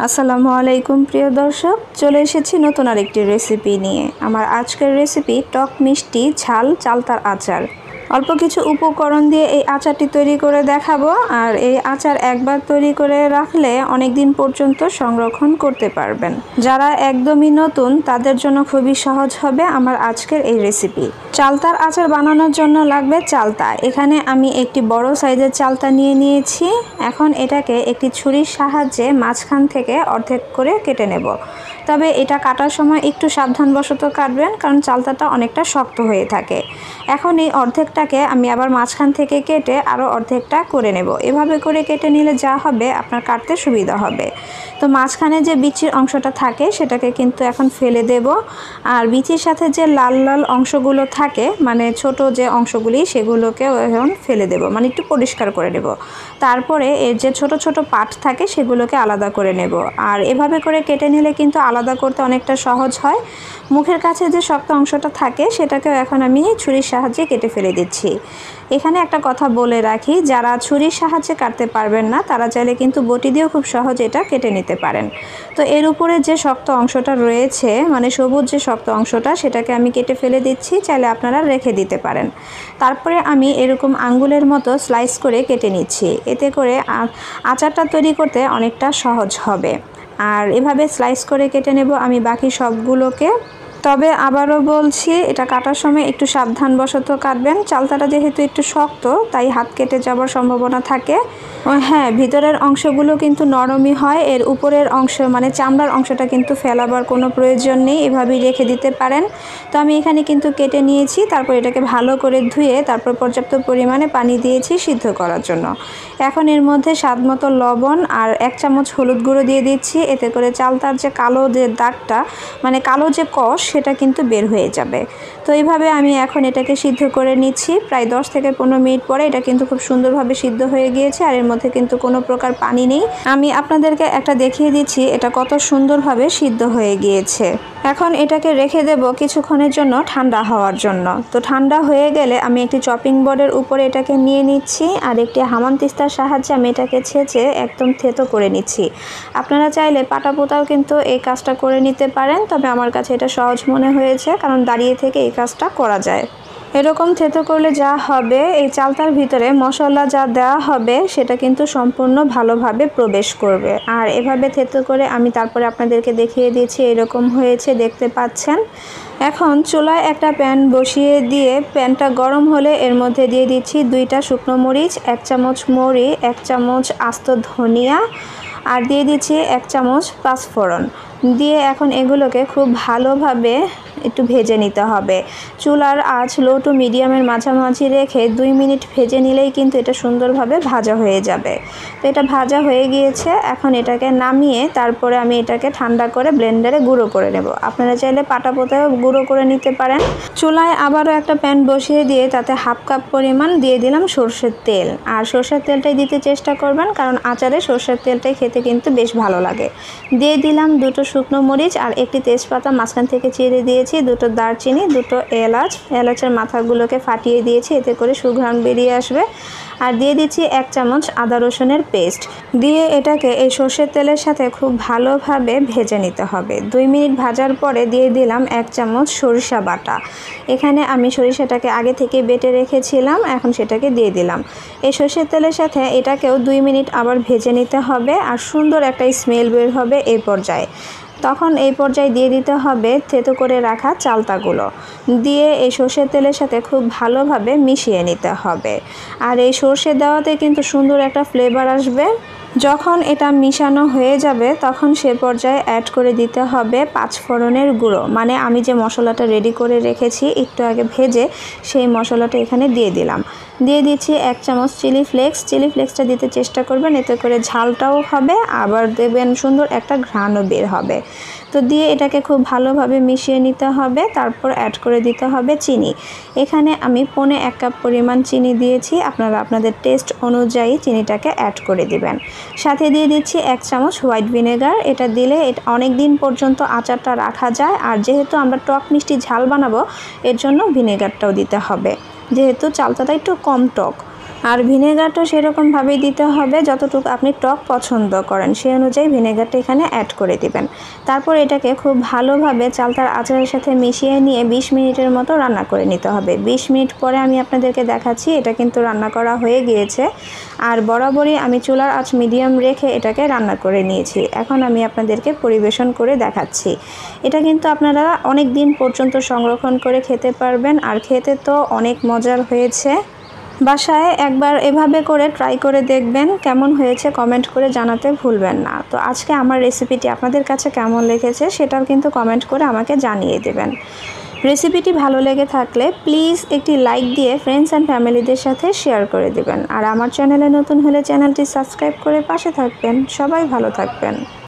আসসালামু আলাইকুম প্রিয় দর্শক, চলে এসেছি নতুন আরেকটি রেসিপি নিয়ে। আমার আজকের রেসিপি টক মিষ্টি ঝাল চালতার আচার। অল্প কিছু উপকরণ দিয়ে এই আচারটি তৈরি করে দেখাবো। আর এই আচার একবার তৈরি করে রাখলে অনেক দিন পর্যন্ত সংরক্ষণ করতে পারবেন। যারা একদমই নতুন তাদের জন্য খুবই সহজ হবে আমার আজকের এই রেসিপি। চালতার আচার বানানোর জন্য লাগবে চালতা। এখানে আমি একটি বড় সাইজের চালতা নিয়ে নিয়েছি। এখন এটাকে একটি ছুরির সাহায্যে মাঝখান থেকে অর্ধেক করে কেটে নেব। তবে এটা কাটার সময় একটু সাবধানবশত কাটবেন, কারণ চালতাটা অনেকটা শক্ত হয়ে থাকে। এখন এই অর্ধেকটাকে আমি আবার মাঝখান থেকে কেটে আরও অর্ধেকটা করে নেব। এভাবে করে কেটে নিলে যা হবে আপনার কাটতে সুবিধা হবে। তো মাঝখানে যে বিচির অংশটা থাকে সেটাকে কিন্তু এখন ফেলে দেব। আর বিচির সাথে যে লাল লাল অংশগুলো থাকে, মানে ছোট যে অংশগুলি, সেগুলোকেও এখন ফেলে দেব, মানে একটু পরিষ্কার করে নেব। তারপরে এর যে ছোট ছোট পার্ট থাকে সেগুলোকে আলাদা করে নেব। আর এভাবে করে কেটে নিলে কিন্তু আলাদা করতে অনেকটা সহজ হয়। মুখের কাছে যে শক্ত অংশটা থাকে সেটাকেও এখন আমি ছুরির সাহায্যে কেটে ফেলে দিচ্ছি। এখানে একটা কথা বলে রাখি, যারা ছুরির সাহায্যে কাটতে পারবেন না তারা চাইলে কিন্তু বটি দিয়েও খুব সহজে এটা কেটে নিতে পারেন। তো এর উপরে যে শক্ত অংশটা রয়েছে, মানে সবুজ যে শক্ত অংশটা, সেটাকে আমি কেটে ফেলে দিচ্ছি। চাইলে আপনারা রেখে দিতে পারেন। তারপরে আমি এরকম আঙ্গুলের মতো স্লাইস করে কেটে নিচ্ছি। এতে করে আচারটা তৈরি করতে অনেকটা সহজ হবে। আর এভাবে স্লাইস করে কেটে নেব আমি বাকি সবগুলোকে। তবে আবারও বলছি, এটা কাটার সময় একটু সাবধানবশত কাটবেন। চালতাটা যেহেতু একটু শক্ত, তাই হাত কেটে যাওয়ার সম্ভাবনা থাকে। হ্যাঁ, ভিতরের অংশগুলো কিন্তু নরমই হয়। এর উপরের অংশ মানে চামড়ার অংশটা কিন্তু ফেলাবার কোনো প্রয়োজন নেই, এভাবেই রেখে দিতে পারেন। তো আমি এখানে কিন্তু কেটে নিয়েছি। তারপর এটাকে ভালো করে ধুয়ে তারপর পর্যাপ্ত পরিমাণে পানি দিয়েছি সিদ্ধ করার জন্য। এখন এর মধ্যে স্বাদমতো লবণ আর 1 চামচ হলুদ গুঁড়ো দিয়ে দিচ্ছি। এতে করে চালতার যে কালো যে দাগটা, মানে কালো যে কষ, সেটা কিন্তু বের হয়ে যাবে। তো এইভাবে আমি এখন এটাকে সিদ্ধ করে নিচ্ছি। প্রায় 10 থেকে 15 মিনিট পরে এটা কিন্তু খুব সুন্দরভাবে সিদ্ধ হয়ে গিয়েছে। আর এর মধ্যে কিন্তু কোনো প্রকার পানি নেই। আমি আপনাদেরকে একটা দেখিয়ে দিচ্ছি এটা কত সুন্দরভাবে সিদ্ধ হয়ে গিয়েছে। এখন এটাকে রেখে দেব কিছুক্ষণের জন্য ঠান্ডা হওয়ার জন্য। তো ঠান্ডা হয়ে গেলে আমি একটি চপিং বোর্ডের উপরে এটাকে নিয়ে নিচ্ছি। আর একটি হামানদিস্তার সাহায্যে আমি এটাকে ছেঁচে একদম থেতো করে নিচ্ছি। আপনারা চাইলে পাটাপোতাও কিন্তু এই কাজটা করে নিতে পারেন, তবে আমার কাছে এটা সহজ মনে হয়েছে, কারণ দাঁড়িয়ে থেকে এই কাজটা করা যায়। এরকম থেতো করলে যা হবে, এই চালতার ভিতরে মশলা যা দেওয়া হবে সেটা কিন্তু সম্পূর্ণ ভালোভাবে প্রবেশ করবে। আর এভাবে থেতো করে আমি তারপরে আপনাদেরকে দেখিয়ে দিয়েছি, এরকম হয়েছে, দেখতে পাচ্ছেন। এখন চুলায় একটা প্যান বসিয়ে দিয়ে প্যানটা গরম হলে এর মধ্যে দিয়ে দিচ্ছি 2টা শুকনো মরিচ, 1 চামচ মৌরি, 1 চামচ আস্ত ধনিয়া, আর দিয়ে দিচ্ছি 1 চামচ পাঁচফোড়ন দিয়ে এখন এগুলোকে খুব ভালোভাবে একটু ভেজে নিতে হবে। চুলার আঁচ লো টু মিডিয়ামের মাঝামাঝি রেখে 2 মিনিট ভেজে নিলেই কিন্তু এটা সুন্দরভাবে ভাজা হয়ে যাবে। তো এটা ভাজা হয়ে গিয়েছে। এখন এটাকে নামিয়ে তারপরে আমি এটাকে ঠান্ডা করে ব্লেন্ডারে গুঁড়ো করে নেব। আপনারা চাইলে পাটাপোতাও গুঁড়ো করে নিতে পারেন। চুলায় আবারও একটা প্যান বসিয়ে দিয়ে তাতে 1/2 কাপ পরিমাণ দিয়ে দিলাম সরষের তেল। আর সরষের তেলটাই দিতে চেষ্টা করবেন, কারণ আচারে সরষের তেলটাই খেতে কিন্তু বেশ ভালো লাগে। দিয়ে দিলাম 2টো শুকনো মরিচ আর একটি তেজপাতা মাঝখান থেকে চিড়ে দিয়েছি, 2টো দারচিনি, 2টো এলাচ, এলাচের মাথাগুলোকে ফাটিয়ে দিয়েছি, এতে করে সুঘ্রাণ বেরিয়ে আসবে। আর দিয়ে দিচ্ছি 1 চামচ আদা রসুনের পেস্ট দিয়ে এটাকে এই সর্ষের তেলের সাথে খুব ভালোভাবে ভেজে নিতে হবে। 2 মিনিট ভাজার পরে দিয়ে দিলাম 1 চামচ সরিষা বাটা। এখানে আমি সরিষাটাকে আগে থেকে বেটে রেখেছিলাম, এখন সেটাকে দিয়ে দিলাম। এই সর্ষের তেলের সাথে এটাকেও 2 মিনিট আবার ভেজে নিতে হবে। আর সুন্দর একটা স্মেল বের হবে এই পর্যায়ে। তখন এই পর্যায়ে দিয়ে দিতে হবে থেতো করে রাখা চালতাগুলো, দিয়ে এই সর্ষের তেলের সাথে খুব ভালোভাবে মিশিয়ে নিতে হবে। আর এই সর্ষে দেওয়াতে কিন্তু সুন্দর একটা ফ্লেভার আসবে। যখন এটা মিশানো হয়ে যাবে তখন সে পর্যায়ে অ্যাড করে দিতে হবে পাঁচফোড়নের গুঁড়ো, মানে আমি যে মশলাটা রেডি করে রেখেছি একটু আগে ভেজে, সেই মশলাটা এখানে দিয়ে দিলাম। দিয়ে দিচ্ছি 1 চামচ চিলি ফ্লেক্স। চিলি ফ্লেক্সটা দিতে চেষ্টা করবেন, এতে করে ঝালটাও হবে, আবার দেবেন সুন্দর একটা ঘ্রাণও বের হবে। তো দিয়ে এটাকে খুব ভালোভাবে মিশিয়ে নিতে হবে। তারপর অ্যাড করে দিতে হবে চিনি। এখানে আমি 1.25 কাপ পরিমাণ চিনি দিয়েছি। আপনারা আপনাদের টেস্ট অনুযায়ী চিনিটাকে অ্যাড করে দিবেন। সাথে দিয়ে দিচ্ছি 1 চামচ হোয়াইট ভিনেগার। এটা দিলে অনেক দিন পর্যন্ত আচারটা রাখা যায়। আর যেহেতু আমরা টক মিষ্টি ঝাল বানাবো, এর জন্য ভিনেগারটাও দিতে হবে, যেহেতু চালতাটা একটু কম টক। আর ভিনেগারটা সেরকমভাবেই দিতে হবে যতটুকু আপনি টক পছন্দ করেন সেই অনুযায়ী ভিনেগারটা এখানে অ্যাড করে দিবেন। তারপর এটাকে খুব ভালোভাবে চালতার আচারের সাথে মিশিয়ে নিয়ে 20 মিনিটের মতো রান্না করে নিতে হবে। 20 মিনিট পরে আমি আপনাদেরকে দেখাচ্ছি এটা কিন্তু রান্না করা হয়ে গিয়েছে। আর বরাবরই আমি চুলার আঁচ মিডিয়াম রেখে এটাকে রান্না করে নিয়েছি। এখন আমি আপনাদেরকে পরিবেশন করে দেখাচ্ছি। এটা কিন্তু আপনারা অনেক দিন পর্যন্ত সংরক্ষণ করে খেতে পারবেন, আর খেতে তো অনেক মজার হয়েছে। বাসায় একবার এভাবে করে ট্রাই করে দেখবেন, কেমন হয়েছে কমেন্ট করে জানাতে ভুলবেন না। তো আজকে আমার রেসিপিটি আপনাদের কাছে কেমন লেগেছে সেটাও কিন্তু কমেন্ট করে আমাকে জানিয়ে দেবেন। রেসিপিটি ভালো লেগে থাকলে প্লিজ একটি লাইক দিয়ে ফ্রেন্ডস অ্যান্ড ফ্যামিলিদের সাথে শেয়ার করে দিবেন। আর আমার চ্যানেলে নতুন হলে চ্যানেলটি সাবস্ক্রাইব করে পাশে থাকবেন। সবাই ভালো থাকবেন।